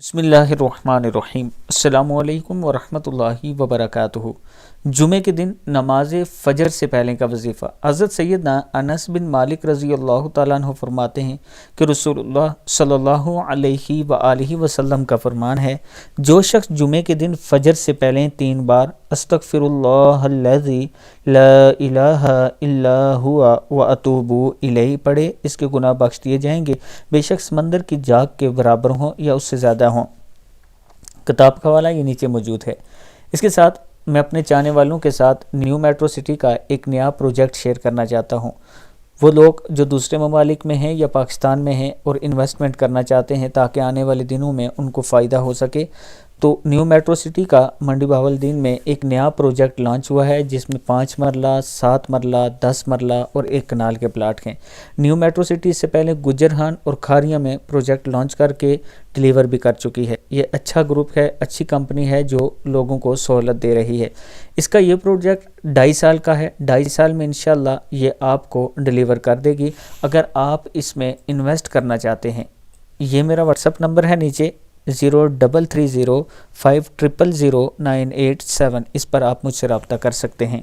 بسم اللہ الرحمن الرحیم۔ السلام علیکم ورحمۃ اللہ وبرکاتہ۔ جمعے کے دن نماز فجر سے پہلے کا وظیفہ۔ حضرت سیدنا انس بن مالک رضی اللہ تعالیٰ عنہ فرماتے ہیں کہ رسول اللہ صلی اللہ علیہ وآلہ وسلم کا فرمان ہے، جو شخص جمعے کے دن فجر سے پہلے 3 بار استغفر اللہ الذی لا الہ الا ہوا واتوب الیہ پڑھے، اس کے گناہ بخش دیے جائیں گے، بے شک سمندر کی جاگ کے برابر ہوں یا اس سے زیادہ ہوں۔ کتاب کا حوالہ یہ نیچے موجود ہے۔ اس کے ساتھ میں اپنے چاہنے والوں کے ساتھ نیو میٹرو سٹی کا ایک نیا پروجیکٹ شیئر کرنا چاہتا ہوں۔ وہ لوگ جو دوسرے ممالک میں ہیں یا پاکستان میں ہیں اور انویسٹمنٹ کرنا چاہتے ہیں تاکہ آنے والے دنوں میں ان کو فائدہ ہو سکے، تو نیو میٹرو سٹی کا منڈی بہاولدین میں ایک نیا پروجیکٹ لانچ ہوا ہے، جس میں 5 مرلہ، 7 مرلہ، 10 مرلہ اور 1 کنال کے پلاٹ ہیں۔ نیو میٹرو سٹی اس سے پہلے گجرہان اور کھاریاں میں پروجیکٹ لانچ کر کے ڈیلیور بھی کر چکی ہے۔ یہ اچھا گروپ ہے، اچھی کمپنی ہے جو لوگوں کو سہولت دے رہی ہے۔ اس کا یہ پروجیکٹ 2.5 سال کا ہے، 2.5 سال میں انشاءاللہ یہ آپ کو ڈیلیور کر دے گی اگر آپ اس میں انویسٹ کرنا چاہتے ہیں۔ یہ میرا واٹس ایپ نمبر ہے نیچے 0330500987، اس پر آپ مجھ سے رابطہ کر سکتے ہیں۔